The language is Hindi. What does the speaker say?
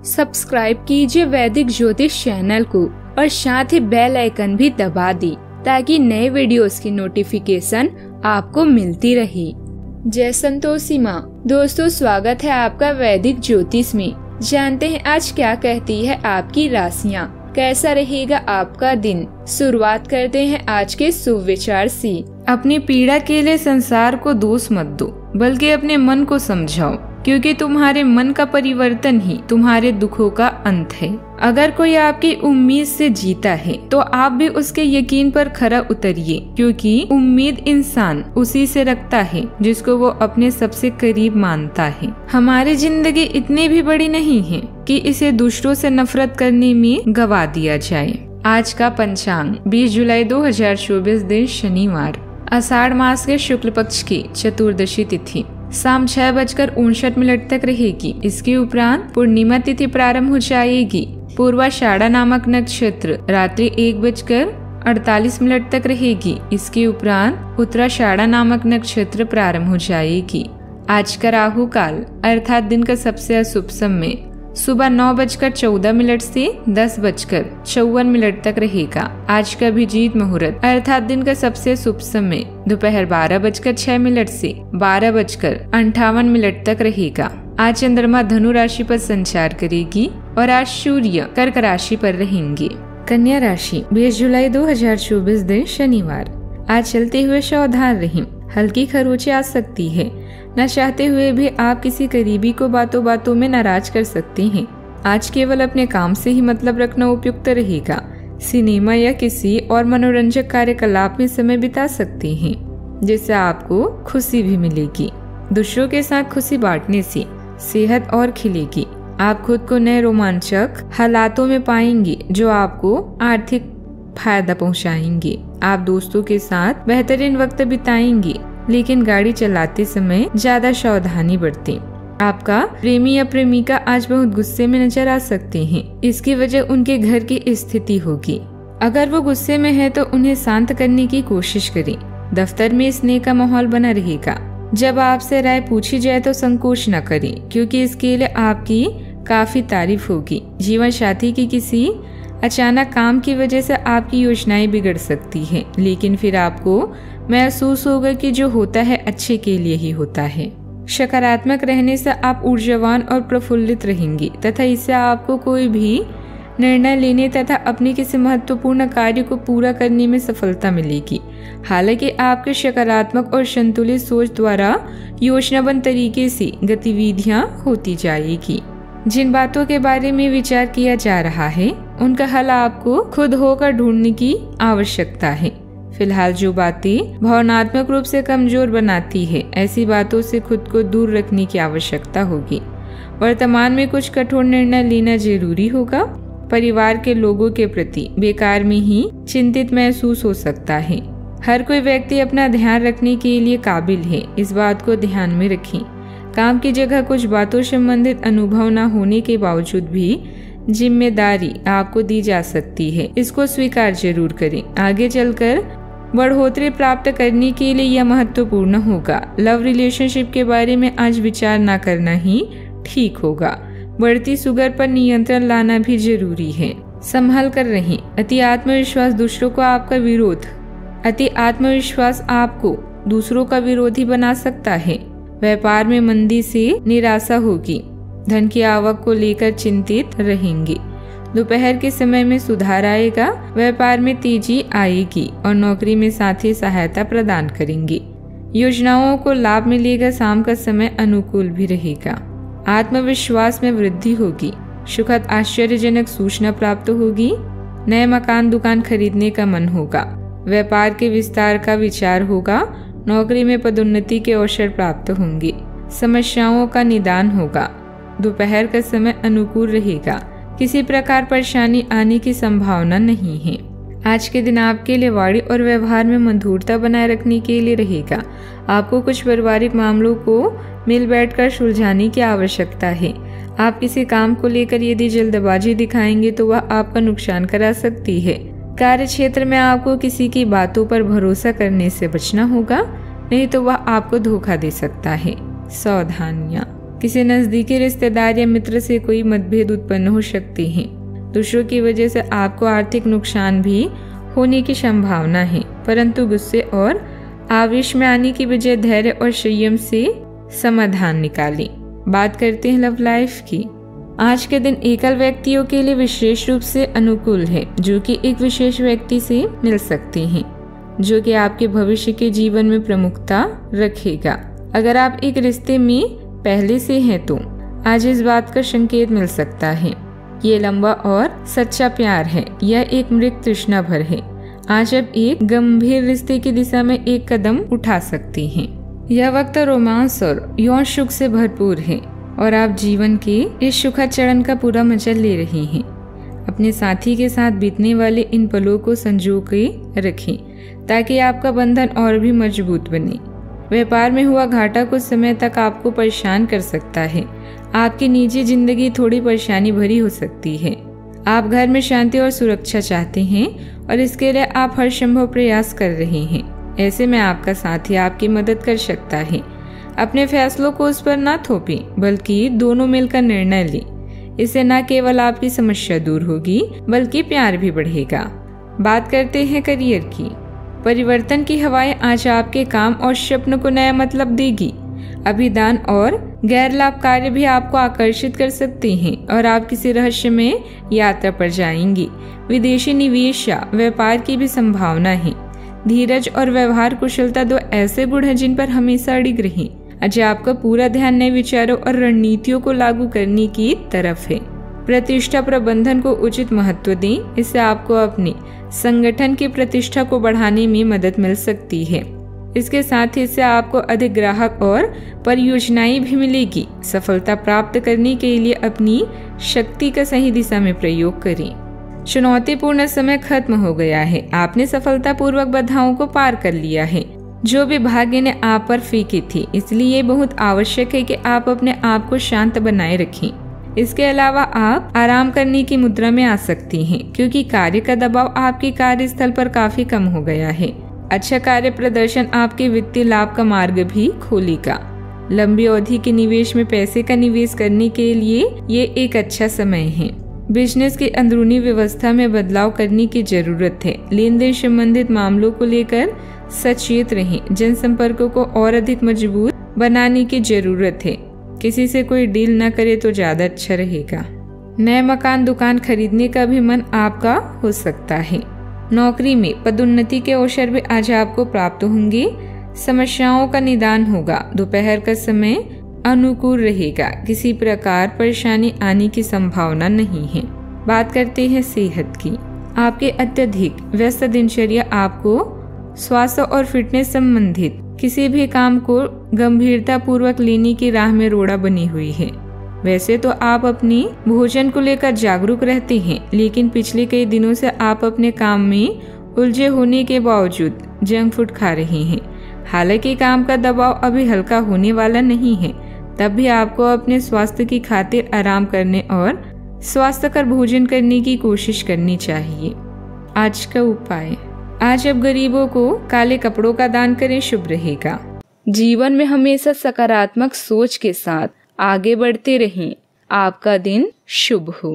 सब्सक्राइब कीजिए वैदिक ज्योतिष चैनल को और साथ ही बेल आइकन भी दबा दी ताकि नए वीडियोस की नोटिफिकेशन आपको मिलती रहे। जय संतोषी माँ। दोस्तों, स्वागत है आपका वैदिक ज्योतिष में। जानते हैं आज क्या कहती है आपकी राशियाँ, कैसा रहेगा आपका दिन। शुरुआत करते हैं आज के शुभ विचार से। अपनी पीड़ा के लिए संसार को दोष मत दो, बल्कि अपने मन को समझाओ, क्योंकि तुम्हारे मन का परिवर्तन ही तुम्हारे दुखों का अंत है। अगर कोई आपकी उम्मीद से जीता है तो आप भी उसके यकीन पर खरा उतरिए, क्योंकि उम्मीद इंसान उसी से रखता है जिसको वो अपने सबसे करीब मानता है। हमारी जिंदगी इतनी भी बड़ी नहीं है कि इसे दूसरों से नफरत करने में गवा दिया जाए। आज का पंचांग 20 जुलाई 2024 दिन शनिवार, आषाढ़ मास के शुक्ल पक्ष की चतुर्दशी तिथि शाम 6:59 तक रहेगी। इसके उपरांत पूर्णिमा तिथि प्रारंभ हो जाएगी। पूर्वाषाढ़ा नामक नक्षत्र रात्रि 1:48 तक रहेगी। इसके उपरांत उत्तराषाढ़ा नामक नक्षत्र प्रारंभ हो जाएगी। आज का राहु काल अर्थात दिन का सबसे अशुभ समय सुबह 9:14 से 10:54 तक रहेगा। आज का अभिजीत मुहूर्त अर्थात दिन का सबसे शुभ समय दोपहर 12:06 से 12:58 तक रहेगा। आज चंद्रमा धनु राशि पर संचार करेगी और आज सूर्य कर्क राशि पर रहेंगे। कन्या राशि 20 जुलाई 2024 दिन शनिवार। आज चलते हुए सावधान रहें, हल्की खरोंचे आ सकती है। न चाहते हुए भी आप किसी करीबी को बातों बातों में नाराज कर सकते हैं। आज केवल अपने काम से ही मतलब रखना उपयुक्त रहेगा। सिनेमा या किसी और मनोरंजक कार्यकलाप में समय बिता सकते हैं, जिससे आपको खुशी भी मिलेगी। दूसरों के साथ खुशी बांटने से सेहत और खिलेगी। आप खुद को नए रोमांचक हालातों में पाएंगे जो आपको आर्थिक फायदा पहुंचाएंगे। आप दोस्तों के साथ बेहतरीन वक्त बिताएंगे, लेकिन गाड़ी चलाते समय ज्यादा सावधानी बरतें। आपका प्रेमी या प्रेमिका आज बहुत गुस्से में नजर आ सकते हैं। इसकी वजह उनके घर की स्थिति होगी। अगर वो गुस्से में है तो उन्हें शांत करने की कोशिश करें। दफ्तर में स्नेह का माहौल बना रहेगा। जब आपसे राय पूछी जाए तो संकोच न करें, क्योंकि इसके लिए आपकी काफी तारीफ होगी। जीवन साथी की किसी अचानक काम की वजह से आपकी योजनाएं बिगड़ सकती हैं, लेकिन फिर आपको महसूस होगा कि जो होता है अच्छे के लिए ही होता है। सकारात्मक रहने से आप ऊर्जावान और प्रफुल्लित रहेंगे तथा इससे आपको कोई भी निर्णय लेने तथा अपने किसी महत्वपूर्ण कार्य को पूरा करने में सफलता मिलेगी। हालांकि आपके सकारात्मक और संतुलित सोच द्वारा योजनाबद्ध तरीके से गतिविधियां होती जाएगी। जिन बातों के बारे में विचार किया जा रहा है उनका हल आपको खुद होकर ढूंढने की आवश्यकता है। फिलहाल जो बातें भावनात्मक रूप से कमजोर बनाती है, ऐसी बातों से खुद को दूर रखने की आवश्यकता होगी। वर्तमान में कुछ कठोर निर्णय लेना जरूरी होगा। परिवार के लोगों के प्रति बेकार में ही चिंतित महसूस हो सकता है। हर कोई व्यक्ति अपना ध्यान रखने के लिए काबिल है, इस बात को ध्यान में रखें। काम की जगह कुछ बातों संबंधित अनुभव न होने के बावजूद भी जिम्मेदारी आपको दी जा सकती है, इसको स्वीकार जरूर करें। आगे चलकर बढ़ोतरी प्राप्त करने के लिए यह महत्वपूर्ण होगा। लव रिलेशनशिप के बारे में आज विचार न करना ही ठीक होगा। बढ़ती शुगर पर नियंत्रण लाना भी जरूरी है। संभल कर रहें। अति आत्मविश्वास आपको दूसरों का विरोधी बना सकता है। व्यापार में मंदी से निराशा होगी। धन की आवक को लेकर चिंतित रहेंगे। दोपहर के समय में सुधार आएगा। व्यापार में तेजी आएगी और नौकरी में साथी सहायता प्रदान करेंगे। योजनाओं को लाभ मिलेगा। शाम का समय अनुकूल भी रहेगा। आत्मविश्वास में वृद्धि होगी। सुखद आश्चर्यजनक सूचना प्राप्त होगी। नए मकान दुकान खरीदने का मन होगा। व्यापार के विस्तार का विचार होगा। नौकरी में पदोन्नति के अवसर प्राप्त होंगे। समस्याओं का निदान होगा। दोपहर का समय अनुकूल रहेगा। किसी प्रकार परेशानी आने की संभावना नहीं है। आज के दिन आपके लिए वाणी और व्यवहार में मधुरता बनाए रखने के लिए रहेगा। आपको कुछ पारिवारिक मामलों को मिल बैठकर सुलझाने की आवश्यकता है। आप किसी काम को लेकर यदि जल्दबाजी दिखाएंगे तो वह आपका नुकसान करा सकती है। कार्य क्षेत्र में आपको किसी की बातों पर भरोसा करने से बचना होगा, नहीं तो वह आपको धोखा दे सकता है। सावधानियां। किसी नजदीकी रिश्तेदार या मित्र से कोई मतभेद उत्पन्न हो सकते हैं। दूसरों की वजह से आपको आर्थिक नुकसान भी होने की संभावना है, परंतु गुस्से और आवेश में आने की बजाय धैर्य और संयम से समाधान निकालें। बात करते हैं लव लाइफ की। आज के दिन एकल व्यक्तियों के लिए विशेष रूप से अनुकूल है, जो कि एक विशेष व्यक्ति से मिल सकते हैं, जो कि आपके भविष्य के जीवन में प्रमुखता रखेगा। अगर आप एक रिश्ते में पहले से हैं तो आज इस बात का संकेत मिल सकता है। ये लंबा और सच्चा प्यार है, यह एक मृत तृष्णा भर है। आज आप एक गंभीर रिश्ते की दिशा में एक कदम उठा सकते हैं। यह वक्त रोमांस और यौन सुख से भरपूर है और आप जीवन के इस सुखद चरण का पूरा मजा ले रहे हैं। अपने साथी के साथ बीतने वाले इन पलों को संजो के रखें ताकि आपका बंधन और भी मजबूत बने। व्यापार में हुआ घाटा कुछ समय तक आपको परेशान कर सकता है। आपकी निजी जिंदगी थोड़ी परेशानी भरी हो सकती है। आप घर में शांति और सुरक्षा चाहते हैं और इसके लिए आप हर संभव प्रयास कर रहे हैं। ऐसे में आपका साथी आपकी मदद कर सकता है। अपने फैसलों को उस पर ना थोपें, बल्कि दोनों मिलकर निर्णय लें। इससे न केवल आपकी समस्या दूर होगी बल्कि प्यार भी बढ़ेगा। बात करते हैं करियर की। परिवर्तन की हवाएं आज आपके काम और स्वप्न को नया मतलब देगी। अभिदान और गैर लाभ कार्य भी आपको आकर्षित कर सकते हैं और आप किसी रहस्यमय यात्रा पर जाएंगी। विदेशी निवेश या व्यापार की भी संभावना है। धीरज और व्यवहार कुशलता दो ऐसे गुण हैं जिन पर हमेशा अडिग रहें। आज आपका पूरा ध्यान नए विचारों और रणनीतियों को लागू करने की तरफ है। प्रतिष्ठा प्रबंधन को उचित महत्व दें, इससे आपको अपने संगठन की प्रतिष्ठा को बढ़ाने में मदद मिल सकती है। इसके साथ ही इससे आपको अधिक ग्राहक और परियोजनाएं भी मिलेगी। सफलता प्राप्त करने के लिए अपनी शक्ति का सही दिशा में प्रयोग करें। चुनौतीपूर्ण समय खत्म हो गया है। आपने सफलतापूर्वक बाधाओं को पार कर लिया है जो भी भाग्य ने आप पर फेंकी थी। इसलिए ये बहुत आवश्यक है कि आप अपने आप को शांत बनाए रखें। इसके अलावा आप आराम करने की मुद्रा में आ सकती हैं, क्योंकि कार्य का दबाव आपके कार्यस्थल पर काफी कम हो गया है। अच्छा कार्य प्रदर्शन आपके वित्तीय लाभ का मार्ग भी खोलेगा। लंबी अवधि के निवेश में पैसे का निवेश करने के लिए ये एक अच्छा समय है। बिजनेस की अंदरूनी व्यवस्था में बदलाव करने की जरूरत है। लेन देन संबंधित मामलों को लेकर सचेत रहें। जनसंपर्कों को और अधिक मजबूत बनाने की जरूरत है। किसी से कोई डील न करे तो ज्यादा अच्छा रहेगा। नए मकान दुकान खरीदने का भी मन आपका हो सकता है। नौकरी में पदोन्नति के अवसर भी आज आपको प्राप्त होंगे। समस्याओं का निदान होगा। दोपहर का समय अनुकूल रहेगा। किसी प्रकार परेशानी आने की संभावना नहीं है। बात करते हैं सेहत की। आपके अत्यधिक व्यस्त दिनचर्या आपको स्वास्थ्य और फिटनेस संबंधित किसी भी काम को गंभीरता पूर्वक लेने की राह में रोड़ा बनी हुई है। वैसे तो आप अपनी भोजन को लेकर जागरूक रहते हैं, लेकिन पिछले कई दिनों से आप अपने काम में उलझे होने के बावजूद जंक फूड खा रहे हैं। हालांकि काम का दबाव अभी हल्का होने वाला नहीं है, तब भी आपको अपने स्वास्थ्य की खातिर आराम करने और स्वास्थ्यकर भोजन करने की कोशिश करनी चाहिए। आज का उपाय, आज अब गरीबों को काले कपड़ों का दान करें, शुभ रहेगा। जीवन में हमेशा सकारात्मक सोच के साथ आगे बढ़ते रहें। आपका दिन शुभ हो।